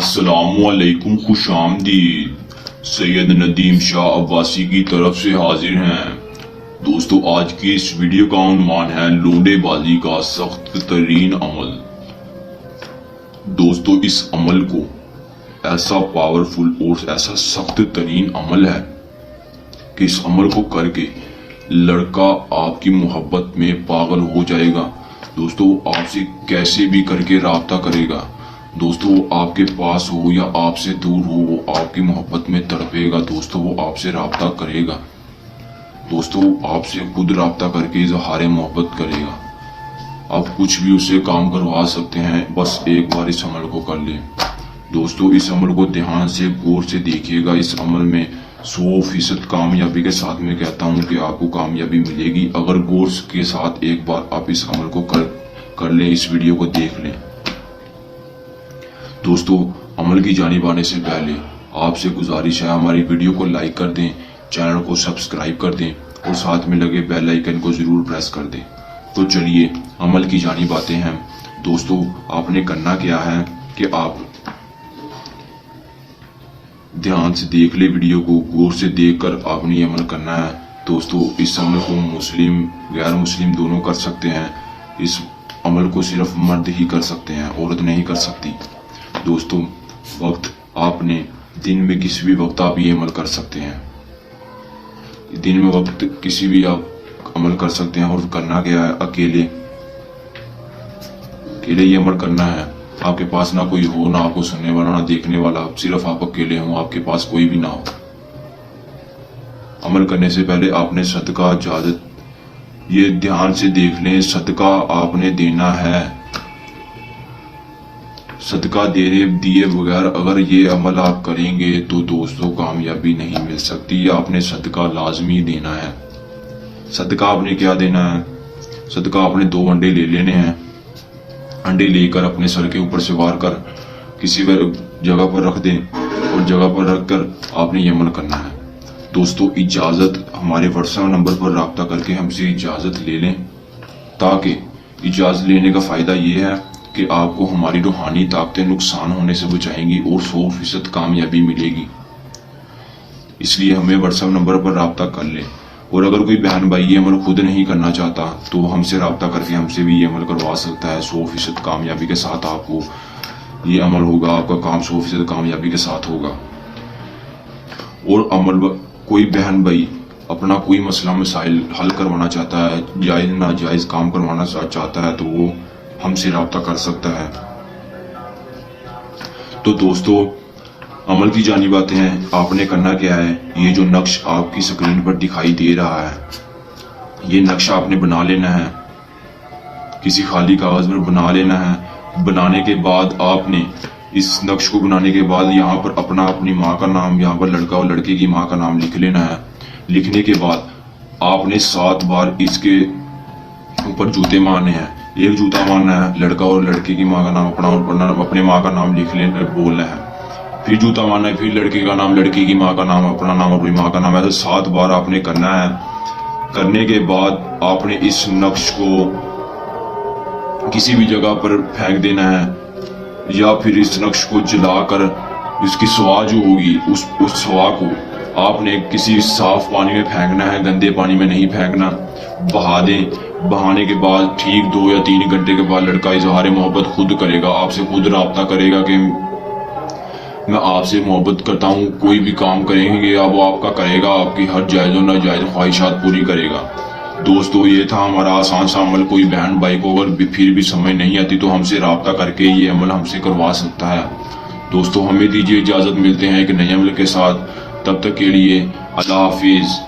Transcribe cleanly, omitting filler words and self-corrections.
अस्सलामु अलैकुम, खुश आमदीद। सैयद नदीम शाह अब्बासी की तरफ से हाजिर हैं। दोस्तों, आज की इस वीडियो का उन्वान है लोडेबाजी का सख्त तरीन अमल। दोस्तों, इस अमल को ऐसा पावरफुल और ऐसा सख्त तरीन अमल है कि इस अमल को करके लड़का आपकी मोहब्बत में पागल हो जाएगा। दोस्तों, आपसे कैसे भी करके राब्ता करेगा। दोस्तों, वो आपके पास हो या आपसे दूर हो, वो आपकी मोहब्बत में तड़पेगा। दोस्तों, वो आपसे राब्ता करेगा। दोस्तों, आपसे खुद राब्ता करके इजहार मोहब्बत करेगा। आप कुछ भी उससे काम करवा सकते हैं, बस एक बार इस अमल को कर लें। दोस्तों, इस अमल को ध्यान से गौर से देखिएगा। इस अमल में 100% कामयाबी के साथ मैं कहता हूँ कि आपको कामयाबी मिलेगी अगर गौर के साथ एक बार आप इस अमल को कर लें, इस वीडियो को देख लें। दोस्तों, अमल की जानिब आने से पहले आपसे गुजारिश है, हमारी वीडियो को लाइक कर दें, चैनल को सब्सक्राइब कर दें और साथ में लगे बेल आइकन को जरूर प्रेस कर दें। तो चलिए अमल की जानिब आते हैं। दोस्तों, आपने करना क्या है कि आप ध्यान से देख ले वीडियो को, गौर से देखकर आपने ये अमल करना है। दोस्तों, इस अमल को मुस्लिम गैर मुस्लिम दोनों कर सकते हैं। इस अमल को सिर्फ मर्द ही कर सकते हैं, औरत नहीं कर सकती। दोस्तों, वक्त आपने दिन में किसी भी वक्त आप ये अमल कर सकते हैं। दिन में वक्त किसी भी आप अमल कर सकते हैं। और करना क्या है, अकेले ये अमल करना है। आपके पास ना कोई हो, ना आपको सुनने वाला, ना देखने वाला, सिर्फ आप अकेले हो, आपके पास कोई भी ना हो। अमल करने से पहले आपने सदका इजाजत, ये ध्यान से देख लें, सदका आपने देना है। सदका दिए बगैर अगर ये अमल आप करेंगे तो दोस्तों कामयाबी नहीं मिल सकती। आपने सदका लाजमी देना है। सदका आपने क्या देना है, सदका आपने 2 अंडे ले लेने हैं। अंडे लेकर अपने सर के ऊपर से वार कर किसी जगह पर रख दें और जगह पर रखकर आपने ये अमल करना है। दोस्तों, इजाजत हमारे व्हाट्सएप नंबर पर राब्ता करके हमसे इजाजत ले लें, ताकि इजाजत लेने का फायदा ये है कि आपको हमारी रूहानी ताकतें नुकसान होने से बचाएंगी और 100% कामयाबी मिलेगी। इसलिए हमें व्हाट्सएप नंबर पर राब्ता कर लें। और अगर कोई बहन भाई ये अमल खुद नहीं करना चाहता तो हमसे राब्ता करके हमसे भी ये अमल करवा सकता है। 100% कामयाबी के साथ आपको ये अमल होगा, आपका काम 100% कामयाबी के साथ होगा। और अमल कोई बहन भाई अपना कोई मसला मसाइल हल करवाना चाहता है, जायज नाजायज काम करवाना चाहता है, तो वो हमसे राब्ता कर सकता है। तो दोस्तों, अमल की जानिब आते हैं। आपने करना क्या है, ये जो नक्श आपकी स्क्रीन पर दिखाई दे रहा है, ये नक्शा आपने बना लेना है। किसी खाली कागज पर बना लेना है। बनाने के बाद आपने इस नक्श को बनाने के बाद यहाँ पर अपनी माँ का नाम, यहाँ पर लड़का और लड़के की माँ का नाम लिख लेना है। लिखने के बाद आपने 7 बार इसके ऊपर जूते मारने हैं। एक जूता मारना है, लड़का और लड़के की माँ का नाम, अपने माँ का नाम लिख लेना, बोलना है। फिर जूता मारना है, फिर लड़के का नाम, लड़की की माँ का नाम, अपना नाम, अपनी माँ का नाम। ऐसे 7 बार आपने करना है। करने के बाद आपने इस नक्श को किसी भी जगह पर फेंक देना है, या फिर इस नक्श को जलाकर इसकी स्वा जो होगी उस स्वा को आपने किसी साफ पानी में फेंकना है, गंदे पानी में नहीं फेंकना। बहा दें। बहाने के बाद ठीक 2 या 3 घंटे के बाद लड़का इजहार मोहब्बत खुद करेगा, आपसे खुद राब्ता करेगा कि मैं आपसे मोहब्बत करता हूँ, कोई भी काम करेंगे आप, वो आपका करेगा, आपकी हर जायज़ और नाजायज़ ख्वाहिशात पूरी करेगा। दोस्तों, ये था हमारा आसान सा अमल। कोई बहन भाई को अगर फिर भी समझ नहीं आती तो हमसे राब्ता करके ये अमल हमसे करवा सकता है। दोस्तों, हमें दीजिए इजाज़त, मिलते हैं एक नए अमल के साथ। तब तक के लिए अल्लाह हाफिज़।